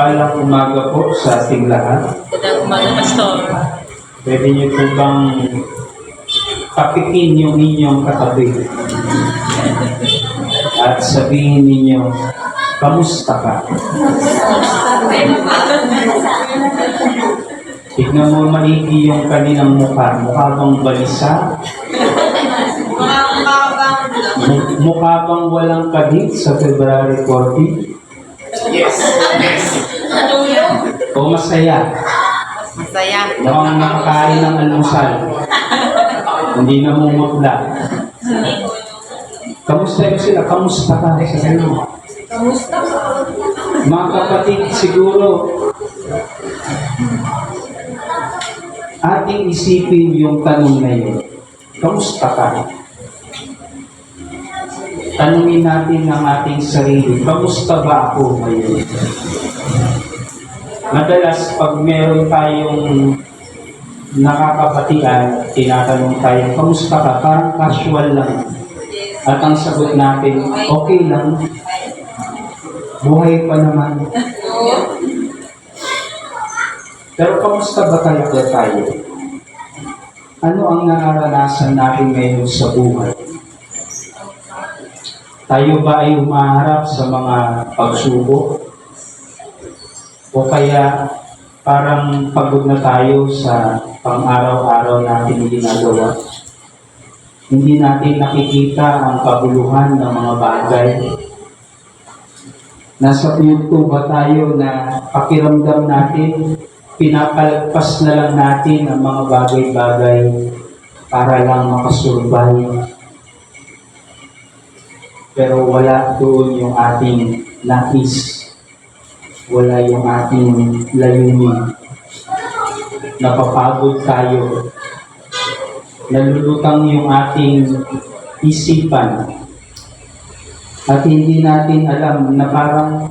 Palang umaga po sa ating lahat. Magandang umaga, Pastor. Pwede niyo po bang papikin yung inyong katabi at sabihin ninyo, kamusta ka? Tignan mo maigi yung kanilang mukha. Mukha bang balisa? Mukha bang walang kadit sa February 40? Yes. O masaya? Masaya. Mukhang nakakain ng almusal. Hindi namumutla. Kamusta yun sila? Kamusta ka? Kamusta? Mga kapatid, siguro ating isipin yung tanong na yun. Kamusta ka? Tanungin natin ang ating sarili, kamusta ba ako ngayon? Madalas, pag meron tayong nakakapatian, tinatanong tayo, kamusta ka? Parang casual lang. At ang sagot natin, okay lang. Buhay pa naman. Pero kamusta ba talaga tayo? Ano ang nararanasan natin ngayon sa buhay? Tayo ba ay humaharap sa mga pagsubok? O kaya parang pagod na tayo sa pang-araw-araw natin ginagawa? Hindi natin nakikita ang kabuluhan ng mga bagay. Nasa YouTube ba tayo na pakiramdam natin, pinapalagpas na lang natin ang mga bagay-bagay para lang makasurvive. Pero wala doon yung ating nais. Wala yung ating layunin. Napapagod tayo. Nalulutang yung ating isipan. At hindi natin alam na parang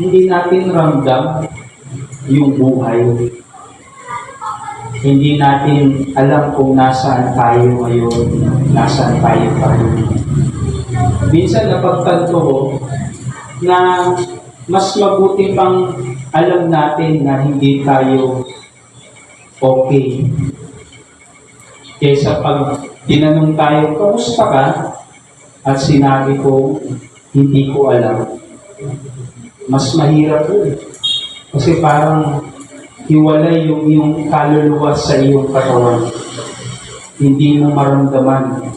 hindi natin ramdam yung buhay. Hindi natin alam kung nasaan tayo ngayon, nasaan tayo ngayon. Minsan napagtanto ko na mas mabuti pang alam natin na hindi tayo okay. Kaysa pag tinanong tayo, kamusta ka? At sinabi ko, hindi ko alam. Mas mahirap yun. Kasi parang hiwalay yung iyong kaluluwa sa iyong katawan. Hindi mo maramdaman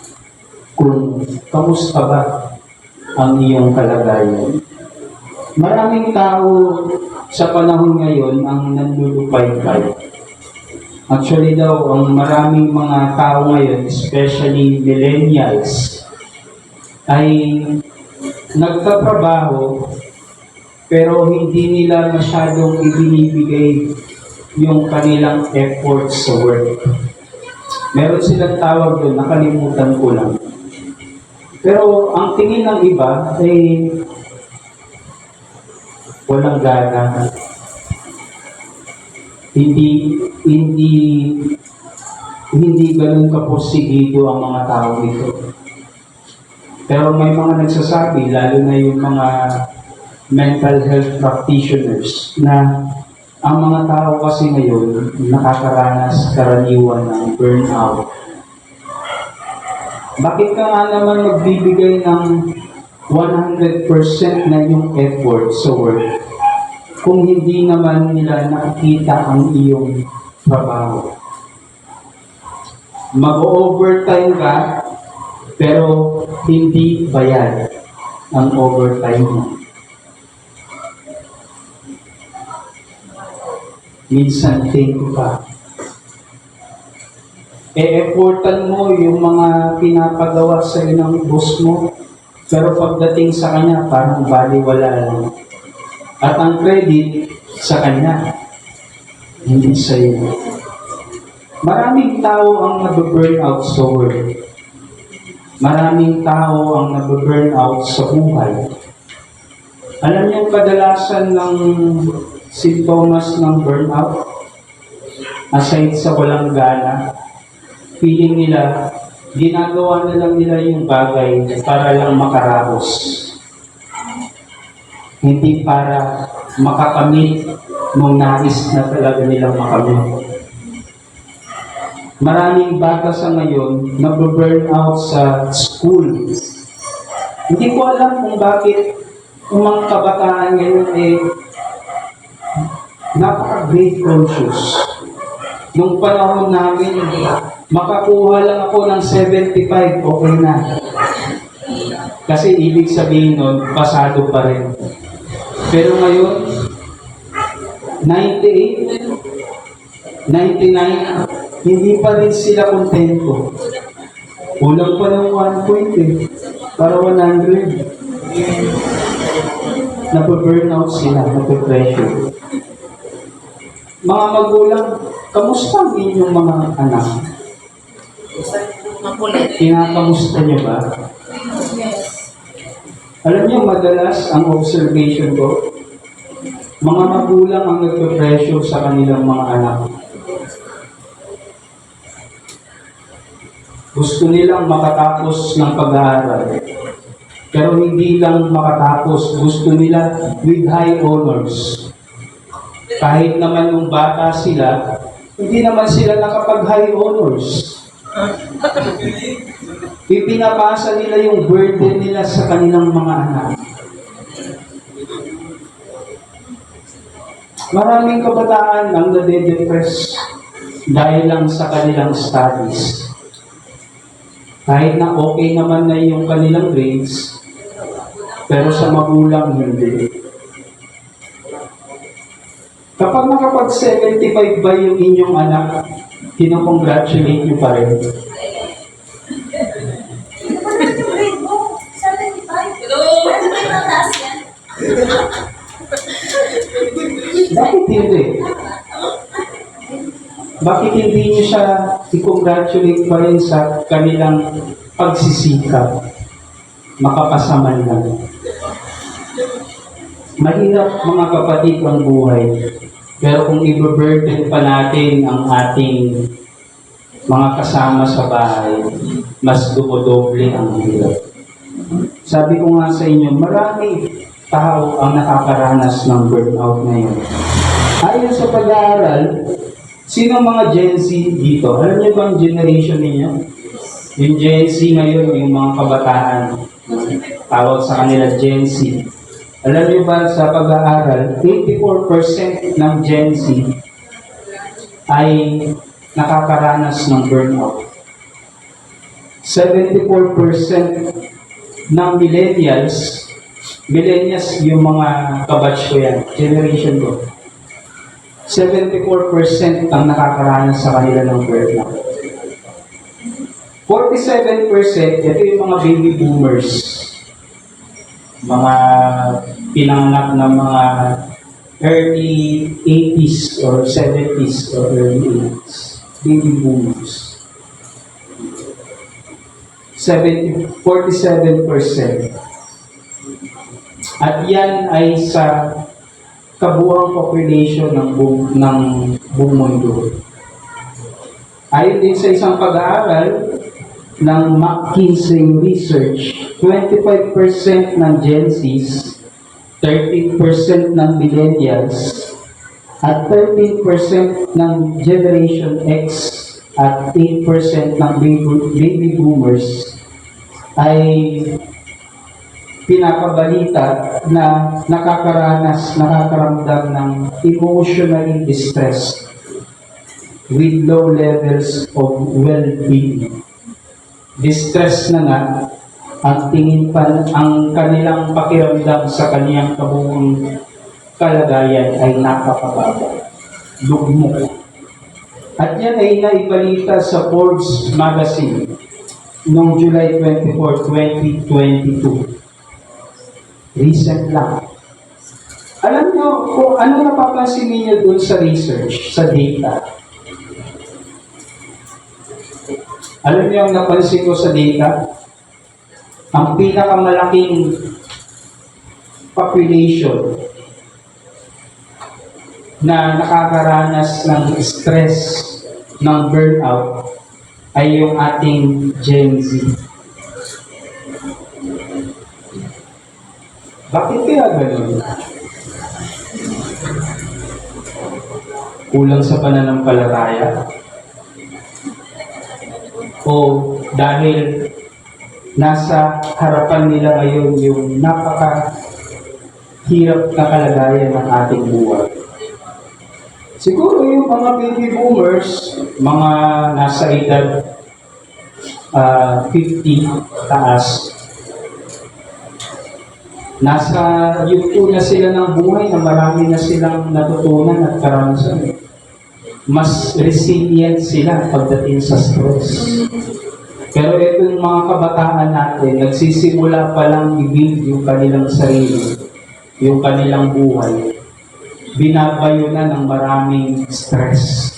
kung kamusta ba ang iyong kalagayan. Maraming tao sa panahon ngayon ang nanlulupay-pay. Actually daw, ang maraming mga tao ngayon, especially millennials, ay nagtatrabaho pero hindi nila masyadong ibinibigay yung kanilang effort sa work. Meron silang tawag doon, nakalimutan ko lang. Pero ang tingin ng iba ay walang gana. Hindi ganun kaporsigido ang mga tao dito. Pero may mga nagsasabi, lalo na yung mga mental health practitioners, na ang mga tao kasi ngayon nakakaranas karaniwan ng burnout. Bakit ka nga naman magbibigay ng 100% na yung effort sa work kung hindi naman nila nakikita ang iyong trabaho? Mag-overtime ka, pero hindi bayad ang overtime mo. Minsan, thank you pa. E-effortan mo yung mga pinapagawa sa ng boss mo, pero pagdating sa kanya, parang baliwala lang. At ang credit sa kanya, hindi sa iyo. Maraming tao ang nabe-burnout sa work. Maraming tao ang nabe-burnout sa buhay. Alam niyo kadalasan ng sintomas ng burnout? Aside sa walang gana, feeling nila, ginagawa na lang nila yung bagay para lang makaraos. Hindi para makakamit nung nais na talaga nilang makamit. Maraming bata sa ngayon na-burn out sa school. Hindi ko alam kung bakit yung mga kabataan ngayon napaka-grade conscious. Nung panahon namin, makakuha lang ako ng 75, okay na. Kasi ibig sabihin nun, pasado pa rin. Pero ngayon, 98, 99, hindi pa rin sila kontento. Ulang pa ng 1 point para 100. Napaburnout sila, napapressure. Mga magulang, kamusta ang inyong mga anak? Makulit. Kinakamusta niyo ba? Alam niyo, madalas ang observation ko, mga magulang ang nagpe-pressure sa kanilang mga anak. Gusto nilang makatapos ng pag-aaral. Pero hindi lang makatapos, gusto nila with high honors. Kahit naman nung bata sila, hindi naman sila nakapag-high honors. Ipinapasa nila yung burden nila sa kanilang mga anak. Maraming kabataan ang nade-depress dahil lang sa kanilang studies. Kahit na okay naman na yung kanilang grades, pero sa magulang hindi. Kapag nakapag-75 ba yung inyong anak, kinukongratulate nyo pa rin. Bakit hindi? Bakit hindi niyo siya i-congratulate pa rin sa kanilang pagsisikap? Makapasaman lang. Mahirap mga kapatid ang buhay. Pero kung i-burden pa natin ang ating mga kasama sa bahay, mas dumodoble ang hirap. Sabi ko nga sa inyo, marami tao ang nakakaranas ng burnout ngayon. Ayon sa pag-aaral, sino mga Gen Z dito? Alam niyo ba ang generation ninyo? Yung Gen Z ngayon, yung mga kabataan, tawag sa kanila Gen Z. Alam niyo ba sa pag-aaral, 84% ng Gen Z ay nakakaranas ng burnout. 74% ng millennials yung mga kabatch ko yan, generation ko. 74% ang nakakaranas sa kanila ng burnout. 47%, ito yung mga baby boomers. Mga pinanganak na mga early 80s or 70s or early 80s. Baby boomers. 47%. At yan ay sa kabuuang population ng buong mundo. Ayon din sa isang pag-aaral ng McKinsey Research, 25% ng Gen Zs, 13% ng millennials, at 13% ng Generation X at 8% ng baby boomers ay pinapabalita na nakakaramdam ng emotionally distressed with low levels of well-being. Distress na nga, ang kanilang pakiramdam sa kaniyang kabuong kalagayan ay napakababa, lugmok. At yan ay naibalita sa Forbes magazine noong July 24, 2022. Recent lang. Alam nyo kung ano napapansin niyo dun sa research, sa data. Alam niyo ang napansin ko sa data? Ang pinakamalaking population na nakakaranas ng stress, ng burnout, ay yung ating Gen Z. Bakit kaya ganun? Kulang sa pananampalataya? O dahil nasa harapan nila ngayon yung napakahirap na kalagayan ng ating buhay? Siguro yung mga baby boomers, mga nasa edad 50 taas, nasa yugto na sila ng buhay na marami na silang natutunan at karanasan. Mas resilient sila pagdating sa stress. Pero itong mga kabataan natin, nagsisimula pa lang i-build yung kanilang sarili, yung kanilang buhay. Binabayo na ng maraming stress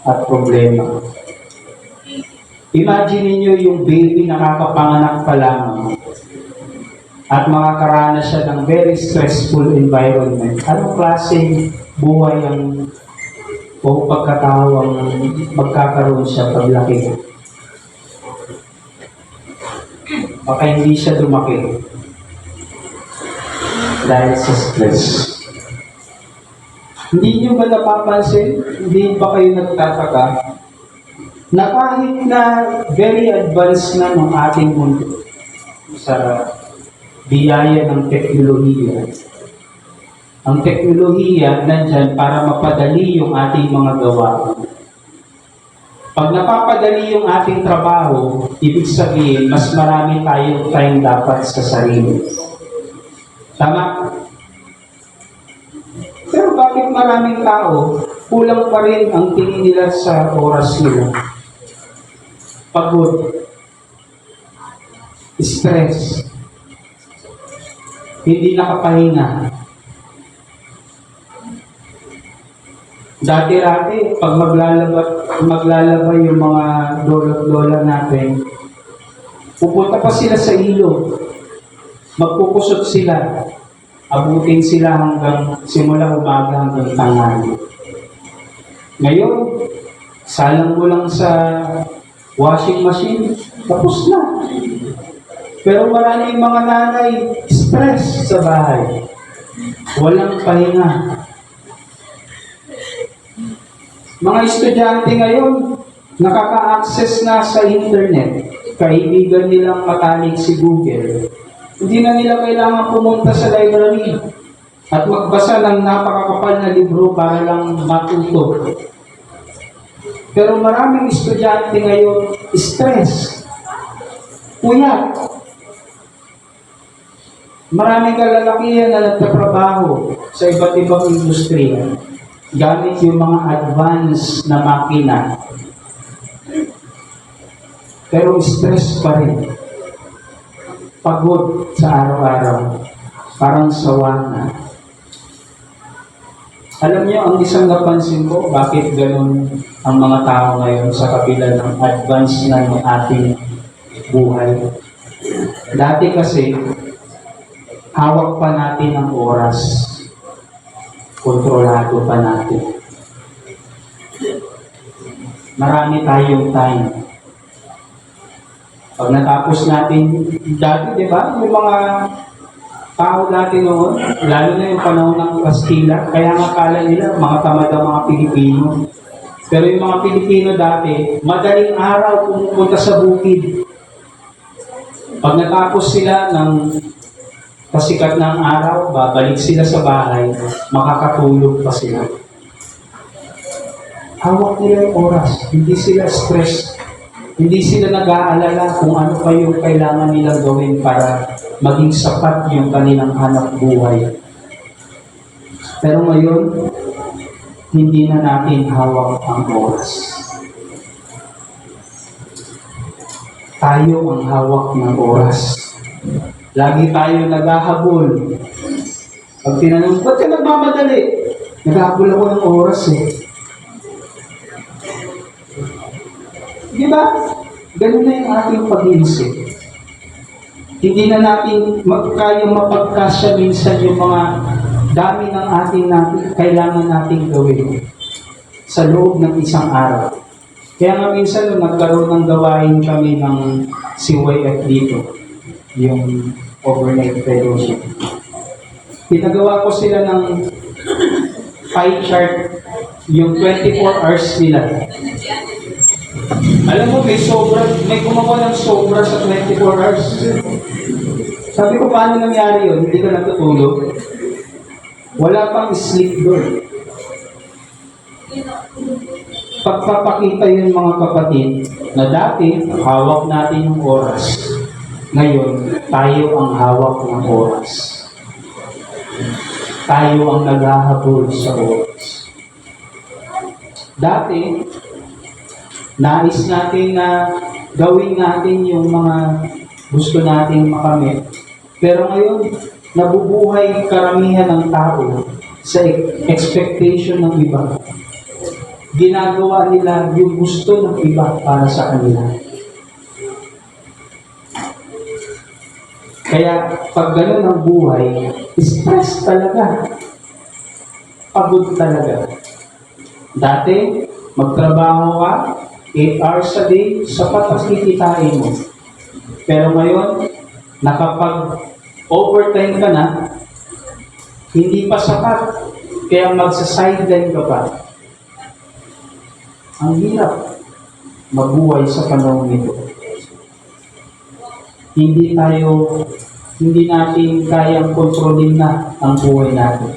at problema. Imagine niyo yung baby nakakapanganak pa lamang at makakaranas siya ng very stressful environment. Anong klaseng buhay ang o pagkatao ang magkakaroon siya paglaki? Baka hindi siya lumaki dahil sa stress. Hindi nyo ba napapansin, hindi ba kayo nagtataka, na kahit na very advanced na ng ating mundo sa biyaya ng teknolohiya, ang teknolohiya nandyan para mapadali yung ating mga gawain. Pag napapadali yung ating trabaho, ibig sabihin, mas marami tayong time dapat sa sarili. Tama? Pero bakit maraming tao, kulang pa rin ang tingin nila sa oras nila? Pagod, stress, hindi nakapahinga. Dati-dati, pag maglalaba yung mga lolo't-lola natin, pupunta pa sila sa ilog, magpukusot sila, abutin sila hanggang simula umaga hanggang tanghali. Ngayon, salang mo lang sa washing machine, tapos na. Pero maraming mga nanay, stress sa bahay. Walang pahinga. Mga estudyante ngayon, nakaka-access na sa internet. Kaibigan nilang matanig si Google. Hindi na nila kailangan pumunta sa library at magbasa ng napakakapal na libro para lang matuto. Pero maraming estudyante ngayon, stress, puyat. Maraming kalalakihan na nagtatrabaho sa iba't ibang industriya gamit yung mga advanced na makina. Pero stress pa rin. Pagod sa araw-araw. Parang sawa na. Alam niyo, ang isang napansin ko, bakit ganun ang mga tao ngayon sa kabila ng advance na ng ating buhay. Dati kasi, hawak pa natin ang oras. Kontrolado pa natin. Marami tayong time. Pag natapos natin, dati, di ba, yung mga tao natin noon, lalo na yung panahon ng Kastila, kaya nga kala nila, mga tamad ang mga Pilipino. Pero yung mga Pilipino dati, madaling araw pumupunta sa bukid. Pag natapos sila ng pasikat ng araw, babalik sila sa bahay, makakatulog pa sila. Hawak nila yung oras, hindi sila stress, hindi sila nag-aalala kung ano pa yung kailangan nilang gawin para maging sapat yung kanilang hanap buhay. Pero ngayon, hindi na natin hawak ang oras. Tayo ang hawak ng oras. Lagi tayo naghahabol. Pag tinanong, ba't ka nagmamadali? Naghahabol ako ng oras eh. Di ba? Ganun na yung ating pag-iisip. Hindi na natin kayang mapagkasya minsan yung mga dami ng kailangan nating gawin sa loob ng isang araw. Kaya nga minsan nung nagkaroon ng gawain kami ng CYF dito, yung overnight fellowship. Pinagawa ko sila ng pie chart yung 24 hours nila. Alam mo, may gumawa ng sobra sa 24 hours. Sabi ko, paano nangyari yun? Hindi ka natutulog? Wala pang sleep doon. Pagpapakita yun mga kapatid, na dati, hawak natin yung oras. Ngayon, tayo ang hawak ng oras. Tayo ang naghahabol sa oras. Dati, nais natin na gawin natin yung mga gusto nating makamit. Pero ngayon, nabubuhay karamihan ng tao sa expectation ng iba. Ginagawa nila yung gusto ng iba para sa kanila. Kaya pag gano'n ang buhay, stress talaga. Pagod talaga. Dati, magtrabaho ka, 8 hours a day, sapat ang kikitain mo. Pero ngayon, nakapag-overtime ka na, hindi pa sapat, kaya magsa-sideline ka pa. Ang hirap mabuhay sa panahon nito. Hindi natin kayang kontrolin na ang buhay natin.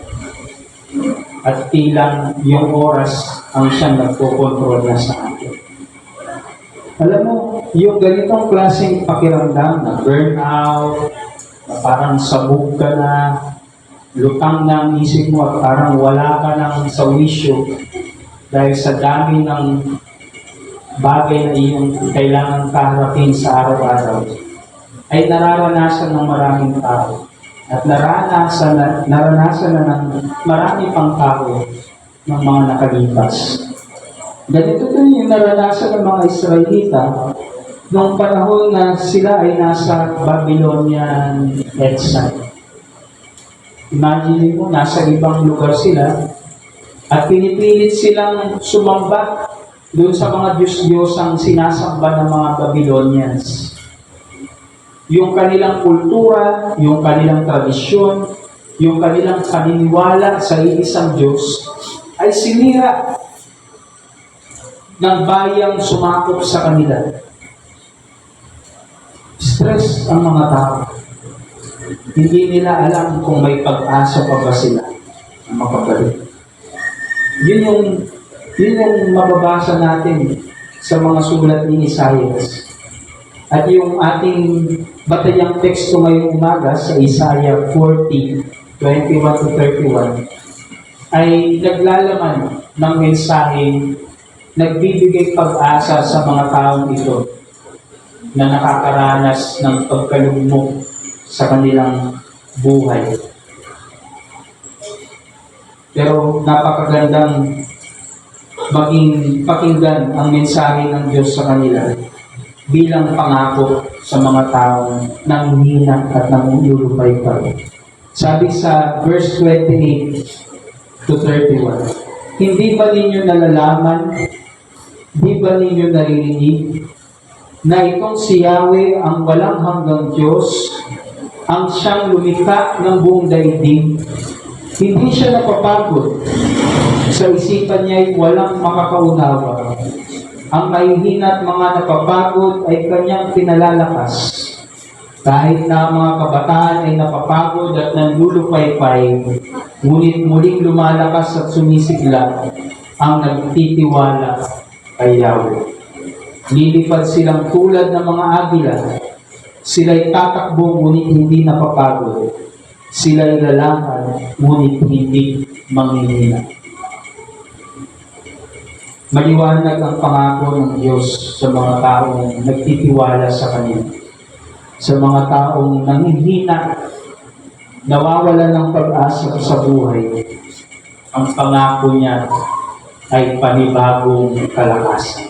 At tilang yung oras ang siyang nagpokontrol na sa atin. Alam mo, yung ganitong klaseng pakiramdam na burnout, na parang sabog ka na, lutang na ang isip mo at parang wala ka ng sa wisyo dahil sa dami ng bagay na iyong kailangan kaharapin sa araw-araw, ay nararanasan ng maraming tao. At naranasan na ng marami pang tao ng mga nakalipas. Ganito din yung naranasan ng mga Israelita noong panahon na sila ay nasa Babylonian exile. Imagine mo, nasa ibang lugar sila at pinipilit silang sumamba doon sa mga Diyos-Diyosang sinasamba ng mga Babylonians. Yung kanilang kultura, yung kanilang tradisyon, yung kanilang paniniwala sa iisang Diyos ay sinira ng bayang sumakop sa kanila. Stress ang mga tao. Hindi nila alam kung may pag-asa pa ba sila na makabalik. Yun yung mababasa natin sa mga sulat ni Isaias. At yung ating batayang teksto ngayong umaga sa Isaiah 40:21-31 ay naglalaman ng mensaheng nagbibigay pag-asa sa mga taong ito na nakakaranas ng pagkalugmok sa kanilang buhay. Pero napakagandang maging pakinggan ang mensahe ng Diyos sa kanila bilang pangako sa mga taong nanghihina at nangululupay-pay. Sabi sa verse 28-31, hindi ba ninyo nalalaman, di ba ninyo naririnig, na itong si Yahweh ang walang hanggang Diyos, ang siyang lumikha ng buong daigdig, hindi siya napapagod, sa isipan niya ay walang makakaunawa. Ang mahihina at mga napapagod ay kanyang pinalalakas. Kahit na ang mga kabataan ay napapagod at nanlulupay-pay, ngunit muling lumalakas at sumisigla ang nagtitiwala kay Yahweh. Lilipad silang tulad ng mga agila. Sila'y tatakbo ngunit hindi napapagod. Sila'y lalakad ngunit hindi manghihina. Maliwanag ang pangako ng Diyos sa mga taong nagtitiwala sa Kanya. Sa mga taong nanghihina, nawawala ng pag-asa sa buhay. Ang pangako niya ay panibagong kalakasan.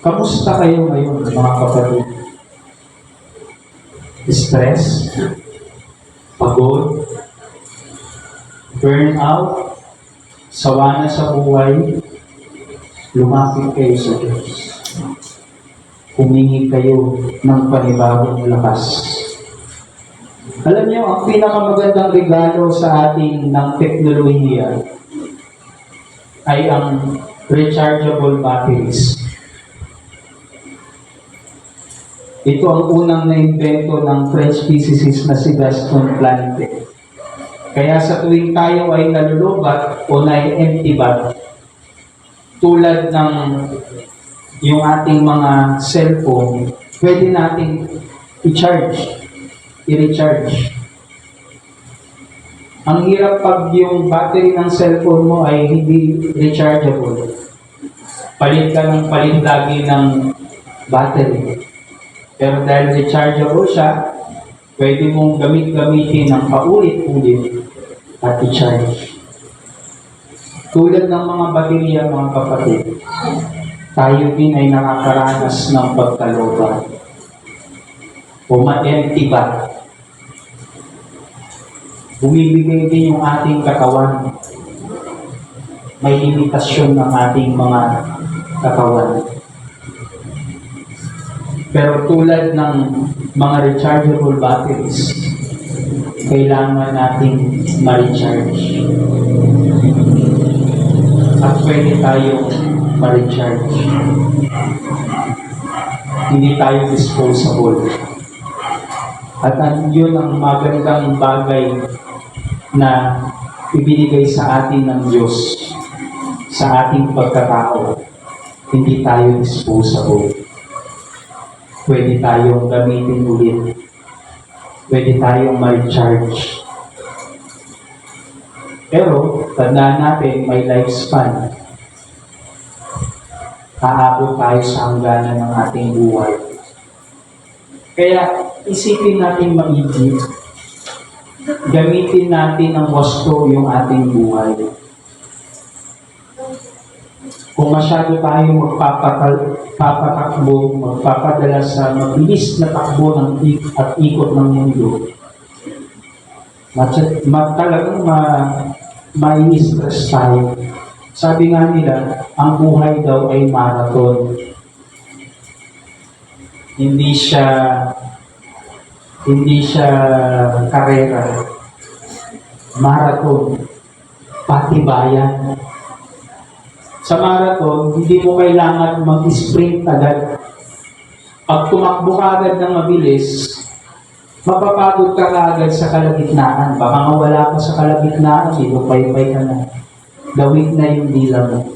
Kamusta kayo ngayon, mga kapatid? Stress? Pagod? Burnout? Sawa na sa buhay? Lumapit kayo sa Diyos. Humingi kayo ng panibagong lakas. Alam niyo, ang pinakamagandang regalo sa atin ng teknolohiya ay ang rechargeable batteries. Ito ang unang naimbento ng French physicist na si Gaston Plante. Kaya sa tuwing tayo ay nalulubat o na-empty bat, tulad ng yung ating mga cellphone, pwede nating i-recharge. Ang hirap pag yung battery ng cellphone mo ay hindi rechargeable. Palit ka ng palit lagi ng battery. Pero dahil rechargeable siya, pwede mong gamitin ng paulit-ulit at i-charge. Tulad ng mga baterya, mga kapatid, tayo din ay nakakaranas ng pagkaloba o ma-empty ba. Bumibigay din yung ating katawan. May limitasyon ng ating mga katawan. Pero tulad ng mga rechargeable batteries, kailangan nating ma-recharge. At pwede tayong ma-recharge. Hindi tayo disposable. At yun ang magandang bagay na ibinigay sa atin ng Diyos sa ating pagkatao. Hindi tayo disposable. Pwede tayong gamitin ulit. Pwede tayong ma-recharge. Pero, tandaan natin, may lifespan. Aabot tayo sa hangganan ng ating buhay. Kaya, isipin natin maigi. Gamitin natin ng wasto yung ating buhay. Kung masyado tayo magpapatakbo, magpapadala sa mabilis na takbo ng at ikot ng mundo, talagang mai-stress tayo. Sabi nga nila, ang buhay daw ay marathon. Hindi siya karera. Marathon. Patibayan. Sa marathon, hindi mo kailangan mag-sprint agad. Pag tumakbo ka agad ng mabilis, mapapagod ka agad sa kalagitnaan. Baka mawala ka sa kalagitnaan, paypay ka na. Gawin na yung dila mo.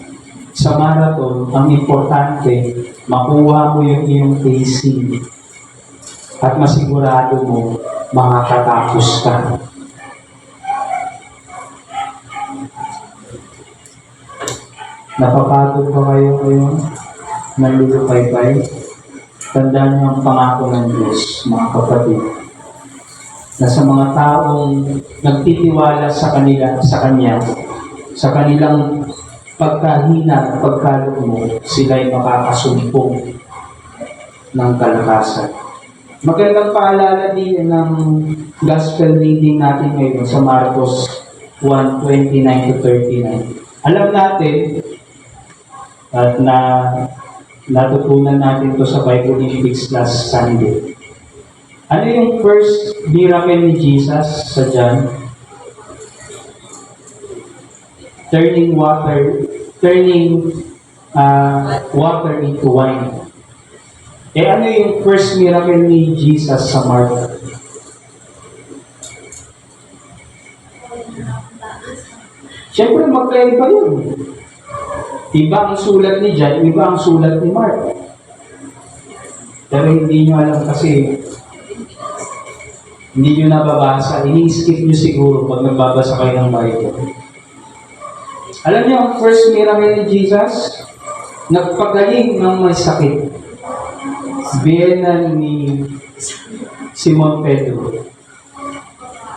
Sa marathon, ang importante, makuha mo yung iyong pacing. At masigurado mo, makakatapos ka. Napapagod ba kayo ngayon? Nalulupay-pay? Tandaan niyo ang pangako ng Diyos, mga kapatid, na sa mga taong nagtitiwala sa Kanya, sa kanilang pagkahina, pagkaloob mo, sila'y makakasumpong ng kalakasan. Magandang paalala din ng gospel reading natin ngayon sa Marcos 1:29-39. Alam natin at natutunan natin ito sa Bible Olympics last Sunday. Ano yung first miracle ni Jesus sa John? Turning water into wine. Ano yung first miracle ni Jesus sa Mark? Siyempre, magkaiba yun. Iba ang sulat ni John, iba ang sulat ni Mark. Pero hindi nyo alam kasi hindi nyo nababasa. Ini-skip nyo siguro pag nagbabasa kayo ng Bible. Alam niyo, ang first miracle ni Jesus, nagpagaling ng may sakit. Biyenan ni Simon Pedro.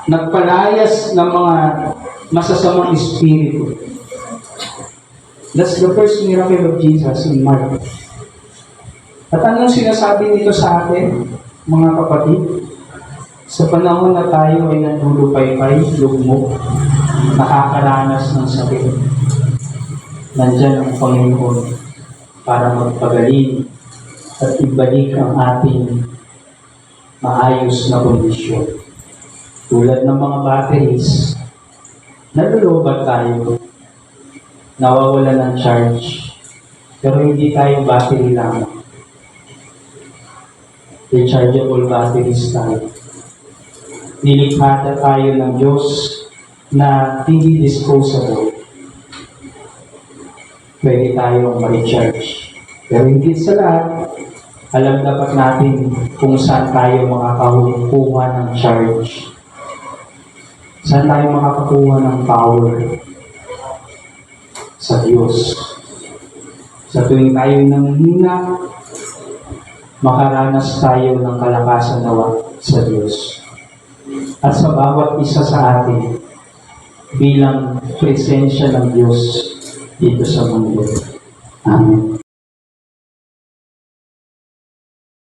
Nagpalayas ng mga masasamang espiritu. That's the first miracle of Jesus in Mark. At anong sinasabi nito sa atin, mga kapatid? Sa panahon na tayo ay nandulupay-pay, lugmok, nakakaranas ng sakit, nandyan ang Panginoon para magpagaling at ibalik ang ating maayos na kondisyon. Tulad ng mga batteries, nalulubat tayo. Nawawala ng charge. Pero hindi tayo battery lang. Rechargeable batteries tayo. Nilikha tayo ng Diyos na hindi disposable. Pwede tayong ma-recharge. Pero hindi sa lahat, alam dapat natin kung saan tayo makakakuha ng charge. Saan tayo makakakuha ng power? Sa Diyos. Sa tuwing tayo nanghina, makaranas tayo ng kalakasan nawa sa Diyos. At sa bawat isa sa atin, bilang presensya ng Diyos dito sa mundo. Amen.